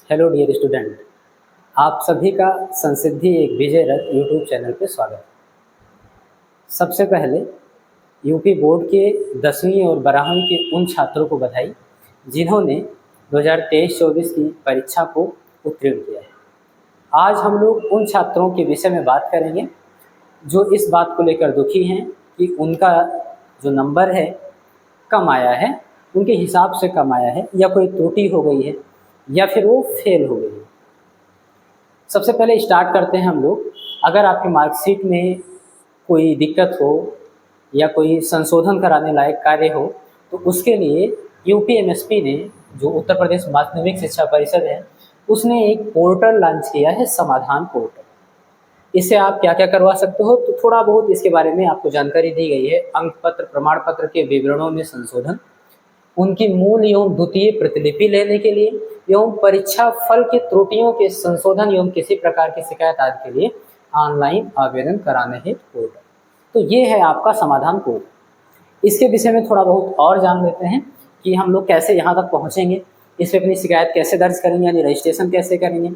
Hello dear student, आप सभी का संसिद्धि एक विजय रथ यूट्यूब चैनल पे स्वागत है। सबसे पहले यूपी बोर्ड के 10वीं और 12वीं के उन छात्रों को बधाई जिन्होंने 2023-24 की परीक्षा को उत्तीर्ण किया है। आज हम लोग उन छात्रों के विषय में बात करेंगे जो इस बात को लेकर दुखी हैं कि उनका जो नंबर है कम आया है, उनके हिसाब से कम आया है, या कोई त्रुटि हो गई है, या फिर वो फेल हो गई है। सबसे पहले स्टार्ट करते हैं हम लोग। अगर आपकी मार्कशीट में कोई दिक्कत हो या कोई संशोधन कराने लायक कार्य हो तो उसके लिए यूपीएमएसपी ने, जो उत्तर प्रदेश माध्यमिक शिक्षा परिषद है, उसने एक पोर्टल लॉन्च किया है, समाधान पोर्टल। इससे आप क्या क्या करवा सकते हो, तो थोड़ा बहुत इसके बारे में आपको जानकारी दी गई है। अंक पत्र, प्रमाण पत्र के विवरणों में संशोधन, उनकी मूल एवं द्वितीय प्रतिलिपि लेने के लिए, एवं परीक्षा फल की त्रुटियों के संशोधन एवं किसी प्रकार की शिकायत आदि के लिए ऑनलाइन आवेदन कराने हेतु पोर्टल। तो ये है आपका समाधान पोर्टल। इसके विषय में थोड़ा बहुत और जान लेते हैं कि हम लोग कैसे यहाँ तक पहुँचेंगे, इस पर अपनी शिकायत कैसे दर्ज करेंगे, यानी रजिस्ट्रेशन कैसे करेंगे,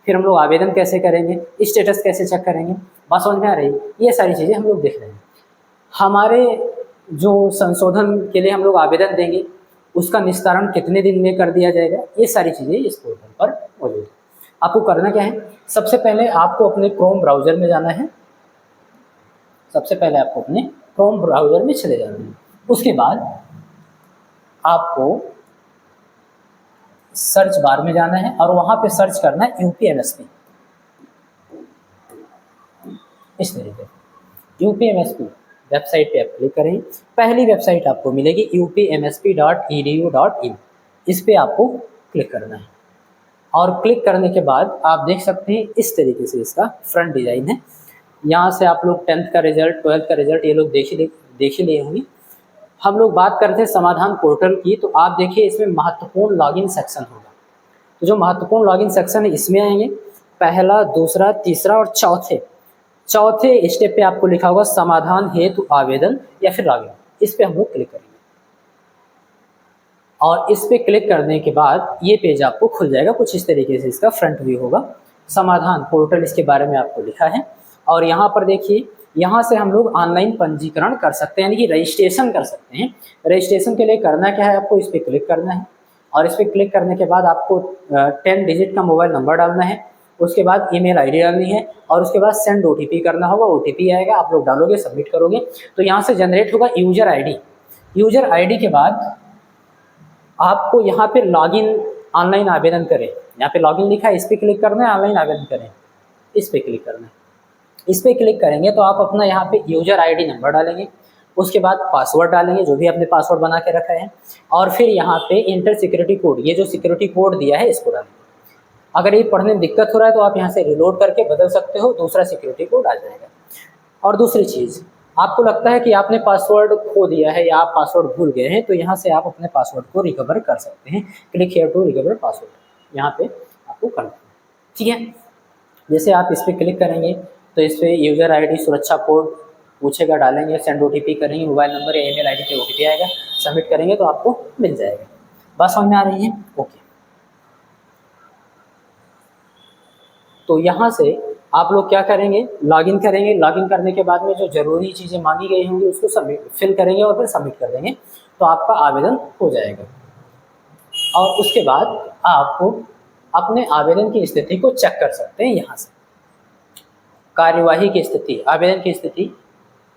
फिर हम लोग आवेदन कैसे करेंगे, स्टेटस कैसे चेक करेंगे। बात समझ में आ रही है? ये सारी चीज़ें हम लोग देख रहे हैं। हमारे जो संशोधन के लिए हम लोग आवेदन देंगे उसका निस्तारण कितने दिन में कर दिया जाएगा, ये सारी चीज़ें इस पोर्टल पर मौजूद है। आपको करना क्या है, सबसे पहले आपको अपने क्रोम ब्राउज़र में जाना है। सबसे पहले आपको अपने क्रोम ब्राउज़र में चले जाना है। उसके बाद आपको सर्च बार में जाना है और वहाँ पे सर्च करना है यूपीएमएसपी। इस तरीके से यूपीएमएसपी वेबसाइट पे आप क्लिक करेंगे। पहली वेबसाइट आपको मिलेगी upmsp.edu.in। इस पे आपको क्लिक करना है और क्लिक करने के बाद आप देख सकते हैं इस तरीके से इसका फ्रंट डिज़ाइन है। यहाँ से आप लोग 10th का रिजल्ट, 12th का रिजल्ट ये लोग देख ही लिए होंगे। हम लोग बात करते हैं समाधान पोर्टल की, तो आप देखिए इसमें महत्वपूर्ण लॉगिन सेक्शन होगा। तो जो महत्वपूर्ण लॉगिन सेक्शन है इसमें आएंगे पहला, दूसरा, तीसरा और चौथे स्टेप पे आपको लिखा होगा समाधान हेतु आवेदन या फिर लॉगिन। इस पे हम लोग क्लिक करेंगे और इस पे क्लिक करने के बाद ये पेज आपको खुल जाएगा। कुछ इस तरीके से इसका फ्रंट व्यू होगा। समाधान पोर्टल, इसके बारे में आपको लिखा है। और यहाँ पर देखिए, यहाँ से हम लोग ऑनलाइन पंजीकरण कर सकते हैं, यानी कि रजिस्ट्रेशन कर सकते हैं। रजिस्ट्रेशन के लिए करना क्या है, आपको इस पर क्लिक करना है और इस पर क्लिक करने के बाद आपको 10 डिजिट का मोबाइल नंबर डालना है। उसके बाद ईमेल आईडी डालनी है और उसके बाद सेंड ओटीपी करना होगा। ओटीपी आएगा, आप लोग डालोगे, सबमिट करोगे तो यहाँ से जनरेट होगा यूजर आईडी। यूजर आईडी के बाद आपको यहाँ पे लॉगिन, ऑनलाइन आवेदन करें, यहाँ पे लॉगिन लिखा है, इस पर क्लिक करना है। ऑनलाइन आवेदन करें, इस पर क्लिक करना है। इस पर क्लिक करेंगे तो आप अपना यहाँ पे यूजर आईडी नंबर डालेंगे। उसके बाद पासवर्ड डालेंगे, जो भी आपने पासवर्ड बना के रखा है, और फिर यहाँ पे इंटर सिक्योरिटी कोड, ये जो सिक्योरिटी कोड दिया है इसको डालेंगे। अगर ये पढ़ने में दिक्कत हो रहा है तो आप यहाँ से रिलोड करके बदल सकते हो, दूसरा सिक्योरिटी कोड आ जाएगा। और दूसरी चीज़, आपको लगता है कि आपने पासवर्ड खो दिया है या आप पासवर्ड भूल गए हैं, तो यहाँ से आप अपने पासवर्ड को रिकवर कर सकते हैं। Click here to recover password, यहाँ पे आपको करना है। ठीक है, जैसे आप इस पर क्लिक करेंगे तो इस पर यूजर आईडी, सुरक्षा कोड पूछेगा, डालेंगे, सेंड ओटीपी करेंगे, मोबाइल नंबर या ईमेल आईडी पे ओटीपी आएगा, सबमिट करेंगे तो आपको मिल जाएगा। बात समझ में आ रही है? ओके। तो यहाँ से आप लोग क्या करेंगे, लॉगिन करेंगे। लॉगिन करने के बाद में जो ज़रूरी चीज़ें मांगी गई होंगी उसको सबमिट, फिल करेंगे और फिर सबमिट कर देंगे तो आपका आवेदन हो जाएगा। और उसके बाद आप अपने आवेदन की स्थिति को चेक कर सकते हैं। यहाँ से कार्यवाही की स्थिति, आवेदन की स्थिति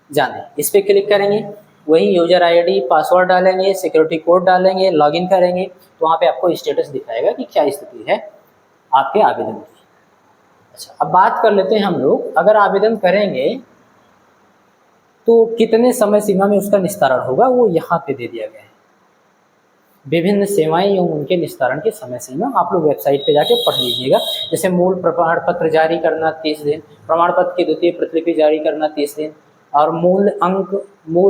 जाने, इस पर क्लिक करेंगे। वही यूजर आईडी, पासवर्ड डालेंगे, सिक्योरिटी कोड डालेंगे, लॉगिन करेंगे तो वहाँ पे आपको स्टेटस दिखाएगा कि क्या स्थिति है आपके आवेदन की। अच्छा, अब बात कर लेते हैं हम लोग, अगर आवेदन करेंगे तो कितने समय सीमा में उसका निस्तारण होगा, वो यहाँ पे दे दिया गया है। विभिन्न सेवाएं एवं उनके निस्तारण की समय सीमा आप लोग वेबसाइट पे जाके पढ़ लीजिएगा। जैसे मूल प्रमाण पत्र जारी करना 30 दिन, प्रमाण पत्र की द्वितीय प्रतिलिपि जारी करना 30 दिन, और मूल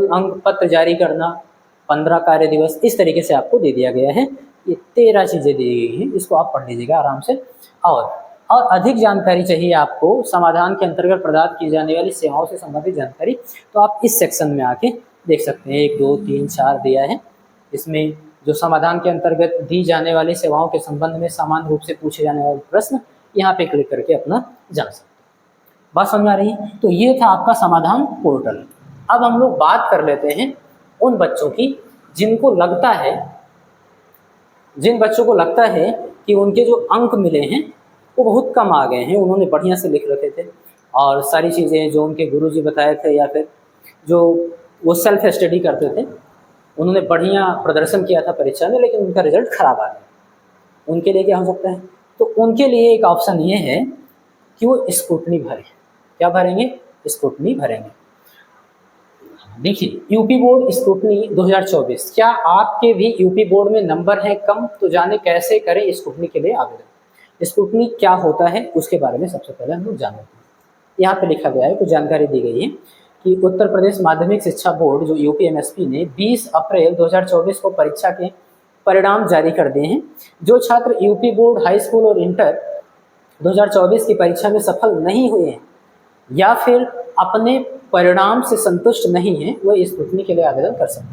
अंक पत्र जारी करना 15 कार्य दिवस। इस तरीके से आपको दे दिया गया है। ये 13 चीज़ें दी गई हैं, इसको आप पढ़ लीजिएगा आराम से। और अधिक जानकारी चाहिए आपको समाधान के अंतर्गत प्रदान की जाने वाली सेवाओं से संबंधित जानकारी, तो आप इस सेक्शन में आके देख सकते हैं। 1, 2, 3, 4 दिया है, इसमें जो समाधान के अंतर्गत दी जाने वाली सेवाओं के संबंध में समान रूप से पूछे जाने वाले प्रश्न यहाँ पे क्लिक करके अपना जान सकते हैं। बात समझ आ रही है? तो ये था आपका समाधान पोर्टल। अब हम लोग बात कर लेते हैं उन बच्चों की जिन बच्चों को लगता है कि उनके जो अंक मिले हैं वो बहुत कम आ गए हैं, उन्होंने बढ़िया से लिख रखे थे और सारी चीज़ें जो उनके गुरुजी बताए थे या फिर जो वो सेल्फ स्टडी करते थे, उन्होंने बढ़िया प्रदर्शन किया था परीक्षा में, लेकिन उनका रिजल्ट खराब आ गया। उनके लिए क्या हो सकता है? तो उनके लिए एक ऑप्शन ये है कि वो स्क्रूटनी भरें। क्या भरेंगे? स्क्रूटनी भरेंगे। देखिए, यूपी बोर्ड स्क्रूटनी 2024, क्या आपके भी यूपी बोर्ड में नंबर हैं कम? तो जाने कैसे करें स्क्रूटनी के लिए आवेदन। स्क्रूटनी क्या होता है उसके बारे में सबसे पहले हम लोग जानते हैं। यहाँ पे लिखा गया है, कुछ जानकारी दी गई है कि उत्तर प्रदेश माध्यमिक शिक्षा बोर्ड जो यूपीएमएसपी ने 20 अप्रैल 2024 को परीक्षा के परिणाम जारी कर दिए हैं। जो छात्र यूपी बोर्ड हाई स्कूल और इंटर 2024 की परीक्षा में सफल नहीं हुए हैं या फिर अपने परिणाम से संतुष्ट नहीं हैं, वह स्क्रूटनी के लिए आवेदन कर सकते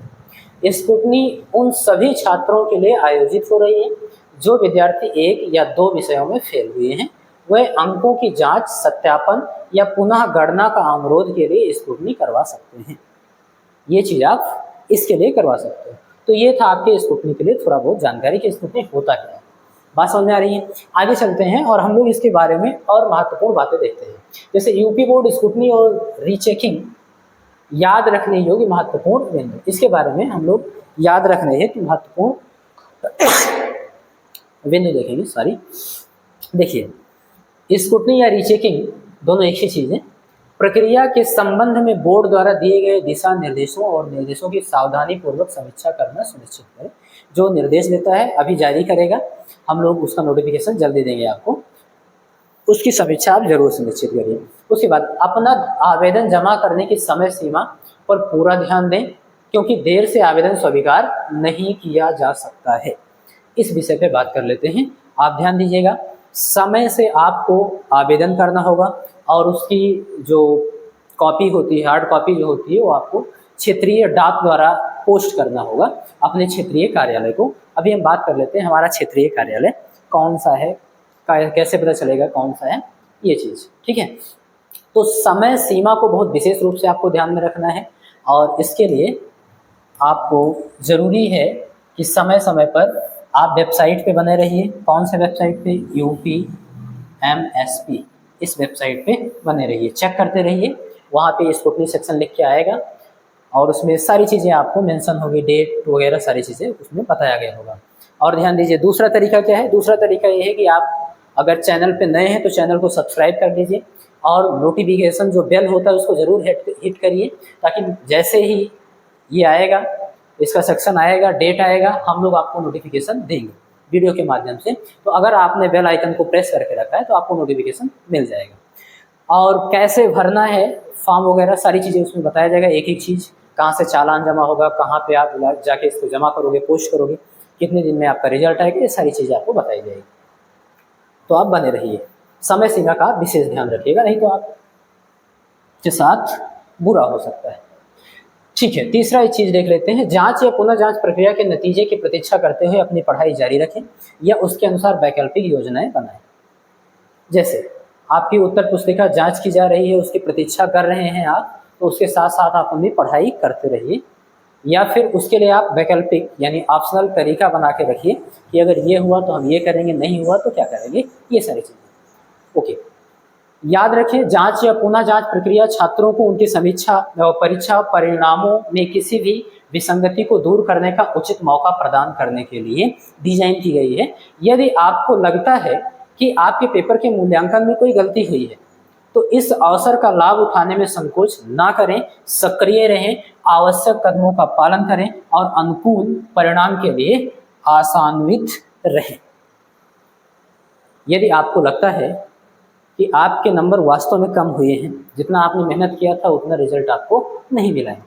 हैं। स्क्रूटनी उन सभी छात्रों के लिए आयोजित हो रही है जो विद्यार्थी 1 या 2 विषयों में फेल हुए हैं। वह अंकों की जांच, सत्यापन या पुनः गणना का अनुरोध के लिए स्क्रूटनी करवा सकते हैं। ये चीज़ आप इसके लिए करवा सकते हैं। तो ये था आपके स्क्रूटनी के लिए थोड़ा बहुत जानकारी कि स्क्रूटनी होता क्या है। बात समझ में आ रही है? आगे चलते हैं और हम लोग इसके बारे में और महत्वपूर्ण बातें देखते हैं। जैसे यूपी बोर्ड स्क्रूटनी और रीचेकिंग याद रखने योग्य महत्वपूर्ण बिंदु, इसके बारे में हम लोग याद रखने हैं कि महत्वपूर्ण बिंदु देखेंगे। सॉरी, देखिए, स्क्रूटनी या रीचेकिंग दोनों एक ही चीज़ है। प्रक्रिया के संबंध में बोर्ड द्वारा दिए गए दिशा निर्देशों और निर्देशों की सावधानी पूर्वक समीक्षा करना सुनिश्चित करें। जो निर्देश देता है अभी जारी करेगा, हम लोग उसका नोटिफिकेशन जल्दी देंगे आपको, उसकी समीक्षा आप जरूर सुनिश्चित करिए। उसके बाद अपना आवेदन जमा करने की समय सीमा पर पूरा ध्यान दें, क्योंकि देर से आवेदन स्वीकार नहीं किया जा सकता है। इस विषय पे बात कर लेते हैं, आप ध्यान दीजिएगा। समय से आपको आवेदन करना होगा और उसकी जो कॉपी होती है, हार्ड कॉपी जो होती है, वो आपको क्षेत्रीय डाक द्वारा पोस्ट करना होगा अपने क्षेत्रीय कार्यालय को। अभी हम बात कर लेते हैं हमारा क्षेत्रीय कार्यालय कौन सा है, कैसे पता चलेगा कौन सा है, ये चीज़, ठीक है। तो समय सीमा को बहुत विशेष रूप से आपको ध्यान में रखना है और इसके लिए आपको ज़रूरी है कि समय समय पर आप वेबसाइट पे बने रहिए। कौन से वेबसाइट पे? UPMSP, इस वेबसाइट पे बने रहिए, चेक करते रहिए। वहाँ पे स्क्रूटनी सेक्शन लिख के आएगा और उसमें सारी चीज़ें आपको मेंशन होगी, डेट वगैरह सारी चीज़ें उसमें बताया गया होगा। और ध्यान दीजिए, दूसरा तरीका क्या है? दूसरा तरीका ये है कि आप अगर चैनल पे नए हैं तो चैनल को सब्सक्राइब कर दीजिए और नोटिफिकेशन जो बेल होता है उसको ज़रूर हिट करिए, ताकि जैसे ही ये आएगा, इसका सेक्शन आएगा, डेट आएगा, हम लोग आपको नोटिफिकेशन देंगे वीडियो के माध्यम से। तो अगर आपने बेल आइकन को प्रेस करके रखा है तो आपको नोटिफिकेशन मिल जाएगा। और कैसे भरना है फॉर्म वगैरह सारी चीज़ें उसमें बताया जाएगा, एक एक चीज़, कहाँ से चालान जमा होगा, कहाँ पे आप जाके इसको जमा करोगे, पोस्ट करोगे, कितने दिन में आपका रिजल्ट आएगा, ये सारी चीज़ें आपको बताई जाएगी। तो आप बने रहिए, समय सीमा का विशेष ध्यान रखिएगा, नहीं तो आपके साथ बुरा हो सकता है। ठीक है, तीसरा एक चीज़ देख लेते हैं। जांच या पुनः जांच प्रक्रिया के नतीजे की प्रतीक्षा करते हुए अपनी पढ़ाई जारी रखें या उसके अनुसार वैकल्पिक योजनाएं बनाएं। जैसे आपकी उत्तर पुस्तिका जांच की जा रही है, उसकी प्रतीक्षा कर रहे हैं आप, तो उसके साथ साथ आप अपनी पढ़ाई करते रहिए, या फिर उसके लिए आप वैकल्पिक यानी ऑप्शनल तरीका बना के रखिए कि अगर ये हुआ तो हम ये करेंगे, नहीं हुआ तो क्या करेंगे, ये सारी चीज़ें। ओके, याद रखें, जांच या पुनः जांच प्रक्रिया छात्रों को उनकी समीक्षा परीक्षा परिणामों में किसी भी विसंगति को दूर करने का उचित मौका प्रदान करने के लिए डिजाइन की गई है। यदि आपको लगता है कि आपके पेपर के मूल्यांकन में कोई गलती हुई है तो इस अवसर का लाभ उठाने में संकोच ना करें, सक्रिय रहें, आवश्यक कदमों का पालन करें और अनुकूल परिणाम के लिए आशान्वित रहें। यदि आपको लगता है कि आपके नंबर वास्तव में कम हुए हैं, जितना आपने मेहनत किया था उतना रिजल्ट आपको नहीं मिला है,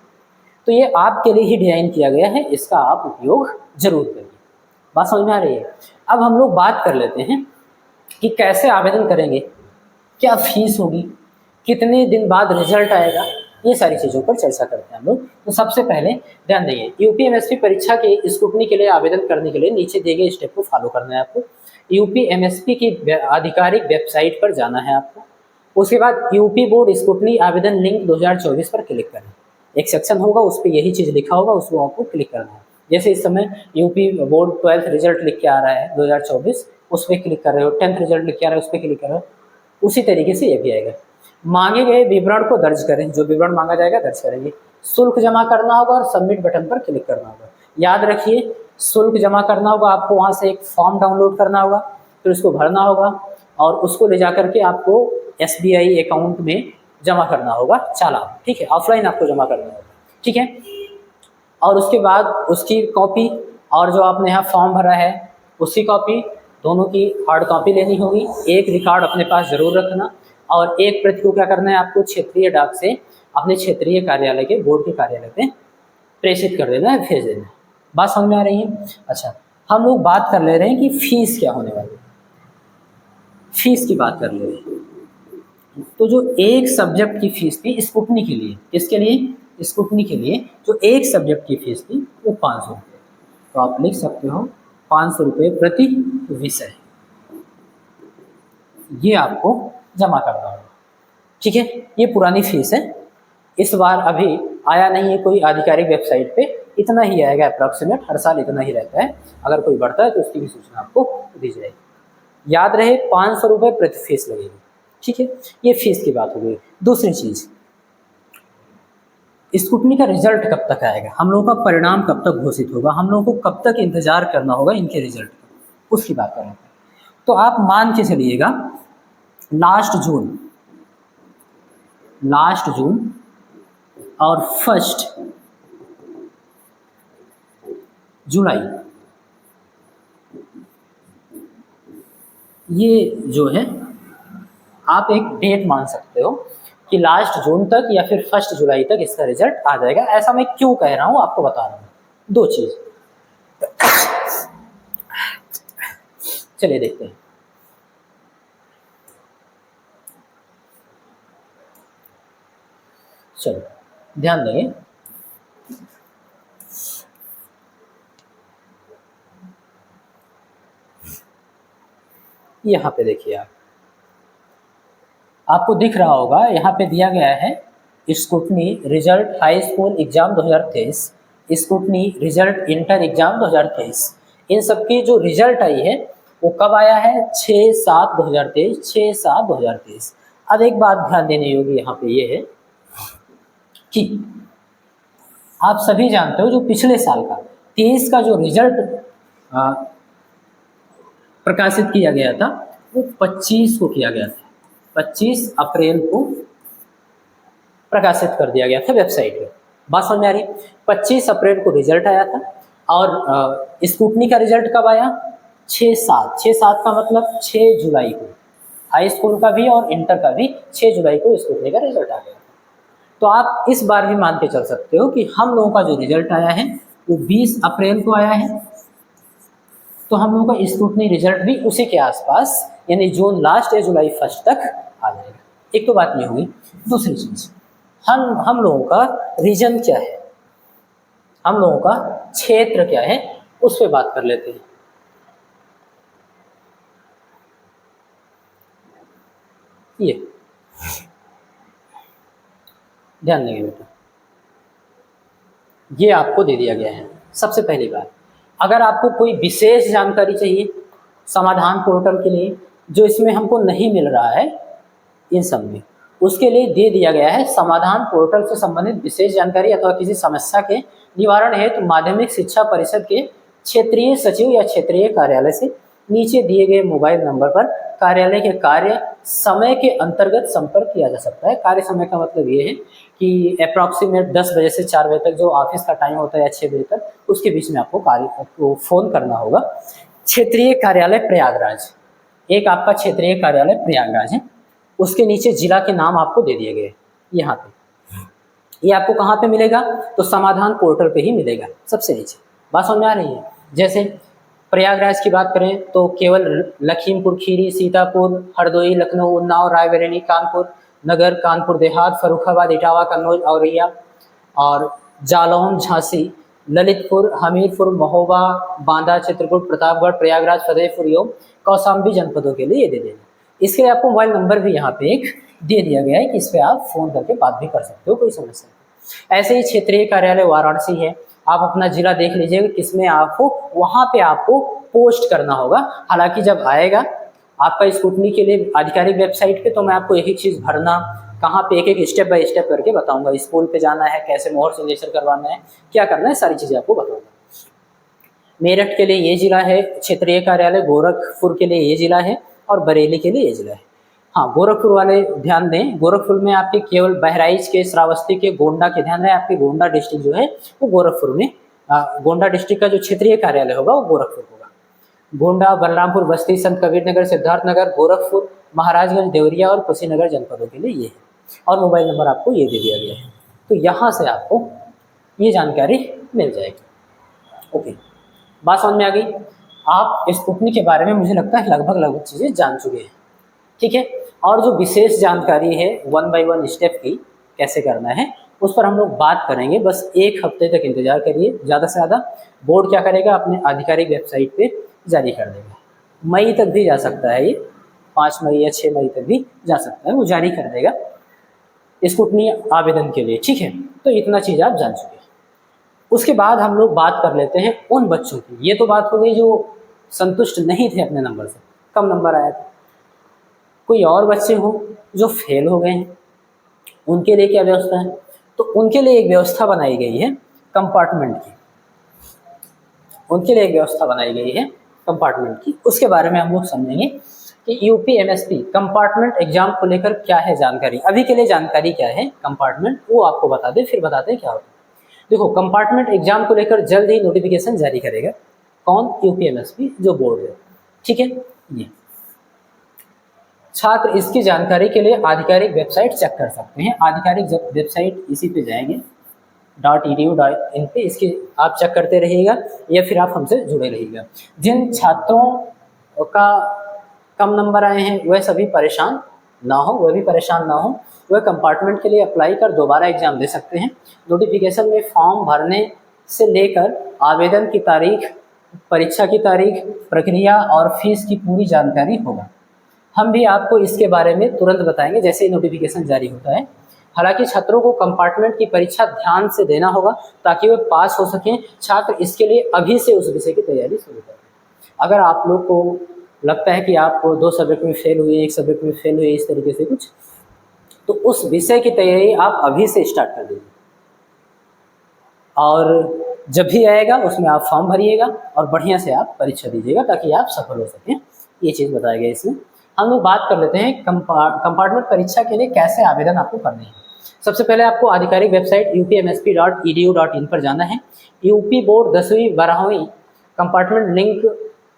तो ये आपके लिए ही डिजाइन किया गया है, इसका आप उपयोग जरूर करिए। बात समझ में आ रही है? अब हम लोग बात कर लेते हैं कि कैसे आवेदन करेंगे, क्या फीस होगी, कितने दिन बाद रिजल्ट आएगा, ये सारी चीज़ों पर चर्चा करते हैं हम लोग। तो सबसे पहले ध्यान देंगे, यूपीएमएसपी परीक्षा के स्क्रूटनी के लिए आवेदन करने के लिए नीचे दिए गए स्टेप को फॉलो करना है आपको। यूपीएमएसपी की आधिकारिक वेबसाइट पर जाना है आपको। उसके बाद यूपी बोर्ड स्क्रूटनी आवेदन लिंक 2024 पर क्लिक करें। एक सेक्शन होगा, उस पर यही चीज़ लिखा होगा, उसको आपको क्लिक करना है। जैसे इस समय यूपी बोर्ड 12th रिजल्ट लिख के आ रहा है 2024, उस पर क्लिक कर रहे हो, 10th रिजल्ट लिख के आ रहा है, उस पर क्लिक कर रहे हो, उसी तरीके से ये भी आएगा। मांगे गए विवरण को दर्ज करें, जो विवरण मांगा जाएगा दर्ज करेंगे। शुल्क जमा करना होगा और सबमिट बटन पर क्लिक करना होगा। याद रखिए, शुल्क जमा करना होगा, आपको वहाँ से एक फॉर्म डाउनलोड करना होगा, फिर उसको भरना होगा और उसको ले जा करके आपको SBI अकाउंट में जमा करना होगा चालान, ठीक है, ऑफलाइन आपको जमा करना होगा, ठीक है। और उसके बाद उसकी कॉपी और जो आपने यहाँ फॉर्म भरा है उसकी कॉपी, दोनों की हार्ड कॉपी लेनी होगी। एक रिकॉर्ड अपने पास जरूर रखना और एक प्रति को क्या करना है आपको क्षेत्रीय डाक से अपने क्षेत्रीय कार्यालय के, बोर्ड के कार्यालय पे प्रेषित कर देना है, भेज देना है। बात समझ में आ रही है? अच्छा, हम लोग बात कर ले रहे हैं कि फीस क्या होने वाली है। फीस की बात कर ले रहे हैं। तो जो एक सब्जेक्ट की फीस थी स्क्रूटनी के लिए, किसके लिए? स्क्रूटनी के लिए जो एक सब्जेक्ट की फीस थी वो 500 रुपये। तो आप लिख सकते हो 500 रुपये प्रति विषय, ये आपको जमा करना होगा, ठीक है। ये पुरानी फीस है, इस बार अभी आया नहीं है कोई आधिकारिक वेबसाइट पे, इतना ही आएगा अप्रॉक्सीमेट, हर साल इतना ही रहता है। अगर कोई बढ़ता है तो उसकी भी सूचना आपको दी जाएगी। याद रहे 500 रुपये प्रति फीस लगेगी, ठीक है। ये फीस की बात हो गई। दूसरी चीज़, स्क्रूटनी का रिजल्ट कब तक आएगा, हम लोगों का परिणाम कब तक घोषित होगा, हम लोगों को कब तक इंतजार करना होगा इनके रिजल्ट का, उसकी बात करें। तो आप मान के चलिएगा लास्ट जून और 1 जुलाई, ये जो है आप एक डेट मान सकते हो कि लास्ट जून तक या फिर 1 जुलाई तक इसका रिजल्ट आ जाएगा। ऐसा मैं क्यों कह रहा हूँ आपको बता रहा हूँ। दो चीज़, चलिए देखते हैं। चलो ध्यान देंगे, यहाँ पे देखिए, आपको दिख रहा होगा, यहाँ पे दिया गया है scrutiny result high school exam 2023, scrutiny result inter exam 2023। इन सबकी जो रिजल्ट आई है वो कब आया है? 6/7/2023, 6/7/2023। अब एक बात ध्यान देने योग्य यहाँ पे ये है कि आप सभी जानते हो जो पिछले साल का 23 का जो रिजल्ट प्रकाशित किया गया था वो 25 को किया गया था, 25 अप्रैल को प्रकाशित कर दिया गया था वेबसाइट पे। बात समझ में आ रही है? 25 अप्रैल को रिजल्ट आया था और स्क्रूटनी का रिजल्ट कब आया? 6/7, 6/7 का मतलब 6 जुलाई को, हाई स्कूल का भी और इंटर का भी 6 जुलाई को स्क्रूटनी का रिजल्ट आ गया। तो आप इस बार भी मान के चल सकते हो कि हम लोगों का जो रिजल्ट आया है वो 20 अप्रैल को आया है, तो हम लोगों का स्क्रूटनी रिजल्ट भी उसी के आसपास यानी जून लास्ट या जुलाई 1 तक आ जाएगा। एक तो बात ये होगी। दूसरी चीज, हम लोगों का रीजन क्या है, हम लोगों का क्षेत्र क्या है, उस पर बात कर लेते हैं। ये ध्यान देंगे बेटा, ये आपको दे दिया गया है। सबसे पहली बात, अगर आपको कोई विशेष जानकारी चाहिए समाधान पोर्टल के लिए जो इसमें हमको नहीं मिल रहा है इन सब में, उसके लिए दे दिया गया है समाधान पोर्टल से संबंधित विशेष जानकारी अथवा किसी समस्या के निवारण हेतु माध्यमिक शिक्षा परिषद के क्षेत्रीय सचिव या क्षेत्रीय कार्यालय से नीचे दिए गए मोबाइल नंबर पर कार्यालय के कार्य समय के अंतर्गत संपर्क किया जा सकता है। कार्य समय का मतलब ये है कि अप्रॉक्सीमेट 10 बजे से 4 बजे तक जो ऑफिस का टाइम होता है या 6 बजे तक, उसके बीच में आपको फ़ोन करना होगा। क्षेत्रीय कार्यालय प्रयागराज, एक आपका क्षेत्रीय कार्यालय प्रयागराज है, उसके नीचे जिला के नाम आपको दे दिए गए यहाँ पे। ये आपको कहाँ पे मिलेगा? तो समाधान पोर्टल पे ही मिलेगा, सबसे नीचे। बात समझ में आ रही है? जैसे प्रयागराज की बात करें तो केवल लखीमपुर खीरी, सीतापुर, हरदोई, लखनऊ, उन्नाव, रायबरेली, कानपुर, नगर, कानपुर देहात, फर्रुखाबाद, इटावा, कन्नौज, औरैया और जालौन, झांसी, ललितपुर, हमीरपुर, महोबा, बांदा, चित्रकूट, प्रतापगढ़, प्रयागराज, फतेहपुर एवं कौशाम्बी जनपदों के लिए ये दे देना। इसके लिए आपको मोबाइल नंबर भी यहाँ पे एक दे दिया गया है कि इस पर आप फ़ोन करके बात भी कर सकते हो, कोई समस्या नहीं। ऐसे ही क्षेत्रीय कार्यालय वाराणसी है, आप अपना जिला देख लीजिएगा किसमें आपको वहाँ पे आपको पोस्ट करना होगा। हालांकि जब आएगा आपका स्कूटनी के लिए आधिकारिक वेबसाइट पे, तो मैं आपको एक एक चीज़ भरना, कहाँ पे एक एक स्टेप बाय स्टेप करके बताऊंगा। स्कूल पे जाना है, कैसे मोहर सिग्नेचर करवाना है, क्या करना है, सारी चीज़ें आपको बताऊंगा। मेरठ के लिए ये जिला है क्षेत्रीय कार्यालय, गोरखपुर के लिए ये जिला है और बरेली के लिए ये जिला है। हाँ, गोरखपुर वाले ध्यान दें, गोरखपुर में आपके केवल बहराइच के, श्रावस्ती के, गोंडा के, ध्यान रहे आपके गोंडा डिस्ट्रिक्ट जो है वो गोरखपुर में, गोंडा डिस्ट्रिक्ट का जो क्षेत्रीय कार्यालय होगा वो गोरखपुर होगा। गोंडा, बलरामपुर, बस्ती, संत कबीर नगर, सिद्धार्थनगर, गोरखपुर, महाराजगंज, देवरिया और कुशीनगर जनपदों के लिए ये है। और मोबाइल नंबर आपको ये दे दिया गया है, तो यहाँ से आपको ये जानकारी मिल जाएगी। ओके, बात समझ में आ गई। आप स्कूटनी के बारे में मुझे लगता है लगभग चीज़ें जान चुके हैं, ठीक है। और जो विशेष जानकारी है 1 बाय 1 स्टेप की कैसे करना है उस पर हम लोग बात करेंगे। बस एक हफ्ते तक इंतजार करिए, ज़्यादा से ज़्यादा। बोर्ड क्या करेगा, अपने आधिकारिक वेबसाइट पे जारी कर देगा। मई तक भी जा सकता है, ये 5 मई या 6 मई तक भी जा सकता है, वो जारी कर देगा स्कूटनी आवेदन के लिए, ठीक है। तो इतना चीज़ आप जान चुके हैं। उसके बाद हम लोग बात कर लेते हैं उन बच्चों की। ये तो बात हो गई जो संतुष्ट नहीं थे अपने नंबर से, कम नंबर आया था। कोई और बच्चे हों जो फेल हो गए हैं, उनके लिए क्या व्यवस्था है? तो उनके लिए एक व्यवस्था बनाई गई है कंपार्टमेंट की। उनके लिए एक व्यवस्था बनाई गई है कंपार्टमेंट की, उसके बारे में हम लोग समझेंगे कि यूपीएमएसपी कंपार्टमेंट एग्जाम को लेकर क्या है जानकारी। अभी के लिए जानकारी क्या है कंपार्टमेंट, वो आपको बता दें, फिर बताते हैं क्या होता है। देखो, कंपार्टमेंट एग्जाम को लेकर जल्द ही नोटिफिकेशन जारी करेगा। कौन? यूपीएमएसपी जो बोर्ड है, ठीक है। ये छात्र इसकी जानकारी के लिए आधिकारिक वेबसाइट चेक कर सकते हैं। आधिकारिक वेबसाइट इसी पे जाएंगे .edu.in पे, इसकी आप चेक करते रहिएगा या फिर आप हमसे जुड़े रहिएगा। जिन छात्रों का कम नंबर आए हैं वह सभी परेशान ना हो, वह कंपार्टमेंट के लिए अप्लाई कर दोबारा एग्जाम दे सकते हैं। नोटिफिकेशन में फॉर्म भरने से लेकर आवेदन की तारीख, परीक्षा की तारीख, प्रक्रिया और फीस की पूरी जानकारी होगा। हम भी आपको इसके बारे में तुरंत बताएंगे जैसे ही नोटिफिकेशन जारी होता है। हालांकि छात्रों को कंपार्टमेंट की परीक्षा ध्यान से देना होगा ताकि वे पास हो सकें। छात्र इसके लिए अभी से उस विषय की तैयारी शुरू करें। अगर आप लोग को लगता है कि आप 2 सब्जेक्ट में फेल हुए, 1 सब्जेक्ट में फेल हुए, इस तरीके से कुछ, तो उस विषय की तैयारी आप अभी से स्टार्ट कर दीजिए। और जब भी आएगा उसमें आप फॉर्म भरिएगा और बढ़िया से आप परीक्षा दीजिएगा ताकि आप सफल हो सकें। ये चीज़ बताया गया इसमें। हम लोग बात कर लेते हैं कंपार्टमेंट परीक्षा के लिए कैसे आवेदन आपको करने हैं। सबसे पहले आपको आधिकारिक वेबसाइट upmsp.edu.in पर जाना है। यूपी बोर्ड 10वीं 12वीं कंपार्टमेंट लिंक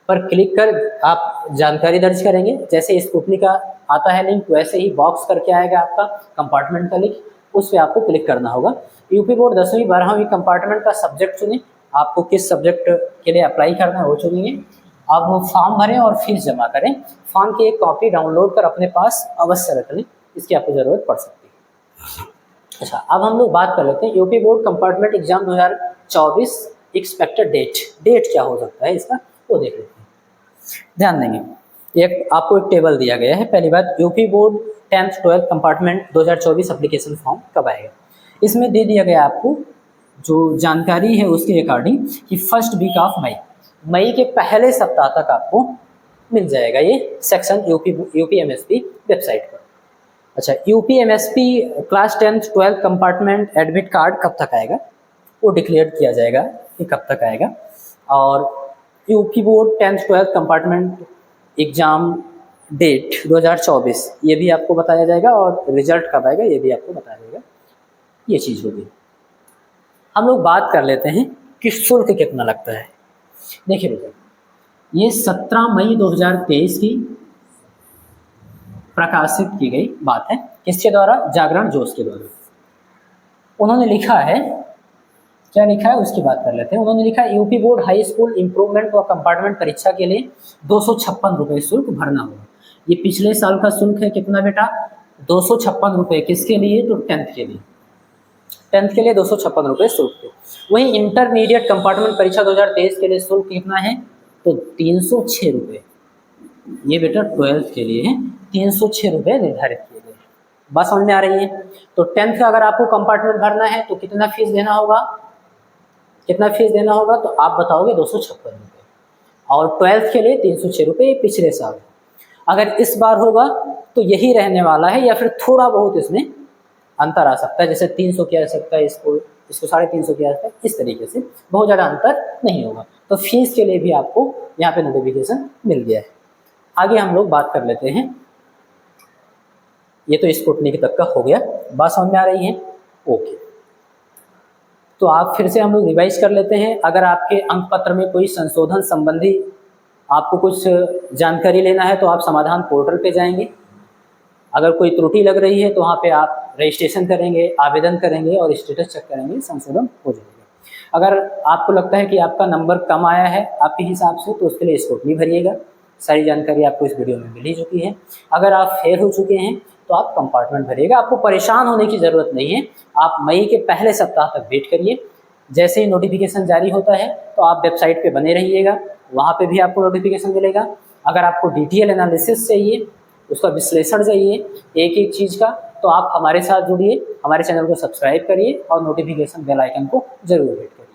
पर क्लिक कर आप जानकारी दर्ज करेंगे। जैसे स्कूटनी का आता है लिंक, वैसे ही बॉक्स करके आएगा आपका कंपार्टमेंट का लिंक, उस पर आपको क्लिक करना होगा। यूपी बोर्ड 10वीं 12वीं कंपार्टमेंट का सब्जेक्ट चुनें, आपको किस सब्जेक्ट के लिए अप्लाई करना है वो चुनेंगे। आप वो फॉर्म भरें और फीस जमा करें। फॉर्म की एक कॉपी डाउनलोड कर अपने पास अवश्य रख लें, इसकी आपको ज़रूरत पड़ सकती है। अच्छा, अब हम लोग बात कर लेते हैं UP board compartment exam 2024 expected date क्या हो सकता है इसका, वो देख लेते हैं। ध्यान देंगे, एक आपको एक टेबल दिया गया है। पहली बात, UP board 10th 12th compartment 2024 application form कब आएगा। इसमें दे दिया गया आपको जो जानकारी है उसके अकॉर्डिंग कि फर्स्ट वीक ऑफ मई के पहले सप्ताह तक आपको मिल जाएगा ये सेक्शन यूपीएमएसपी वेबसाइट पर। अच्छा, UPMSP class 10th 12th compartment admit card कब तक आएगा वो डिक्लेयर किया जाएगा कि कब तक आएगा। और UP board 10th 12th compartment exam date 2024 ये भी आपको बताया जाएगा और रिजल्ट कब आएगा ये भी आपको बताया जाएगा। ये चीज़ होगी। हम लोग बात कर लेते हैं कि शुल्क कितना लगता है। देखिए बेटा, ये 17 मई 2023 की प्रकाशित की गई बात है। किसके द्वारा? जागरण जोश के द्वारा। उन्होंने लिखा है, क्या लिखा है उसकी बात कर लेते हैं। उन्होंने लिखा है UP board high school improvement व कंपार्टमेंट परीक्षा के लिए 256 रुपये शुल्क भरना होगा। ये पिछले साल का शुल्क है कितना बेटा? ₹256 किसके लिए? तो 10th के लिए। 10th के लिए ₹256 शुल्क थे। वहीं इंटरमीडिएट कंपार्टमेंट परीक्षा 2023 के लिए शुल्क कितना है? तो ₹306। ये बेटा 12th के लिए है, ₹306 निर्धारित किए गए। बात समझ में आ रही है? तो 10th का अगर आपको कंपार्टमेंट भरना है तो कितना फीस देना होगा? कितना फीस देना होगा? तो आप बताओगे ₹256 और 12th के लिए ₹306 पिछले साल। अगर इस बार होगा तो यही रहने वाला है या फिर थोड़ा बहुत इसमें अंतर आ सकता है, जैसे 300 किया जा सकता है, इसको 350 किया जा सकता है, इस तरीके से बहुत ज़्यादा अंतर नहीं होगा। तो फीस के लिए भी आपको यहाँ पे नोटिफिकेशन मिल गया है। आगे हम लोग बात कर लेते हैं। ये तो स्क्रूटनी तक का हो गया। बात समझ में आ रही है? ओके, तो आप फिर से हम लोग रिवाइज कर लेते हैं। अगर आपके अंक पत्र में कोई संशोधन संबंधी आपको कुछ जानकारी लेना है तो आप समाधान पोर्टल पे जाएंगे। अगर कोई त्रुटि लग रही है तो वहाँ पे आप रजिस्ट्रेशन करेंगे, आवेदन करेंगे और स्टेटस चेक करेंगे, संशोधन हो जाएगा। अगर आपको लगता है कि आपका नंबर कम आया है आपके हिसाब से तो उसके लिए स्क्रूटनी भरिएगा। सारी जानकारी आपको इस वीडियो में मिल ही चुकी है। अगर आप फेल हो चुके हैं तो आप कंपार्टमेंट भरिएगा। आपको परेशान होने की ज़रूरत नहीं है। आप मई के पहले सप्ताह तक वेट करिए। जैसे ही नोटिफिकेशन जारी होता है तो आप वेबसाइट पे बने रहिएगा, वहाँ पे भी आपको नोटिफिकेशन मिलेगा। अगर आपको डिटेल एनालिसिस चाहिए, उसका विश्लेषण चाहिए एक एक चीज़ का, तो आप हमारे साथ जुड़िए, हमारे चैनल को सब्सक्राइब करिए और नोटिफिकेशन बेल आइकन को जरूर हिट करिए।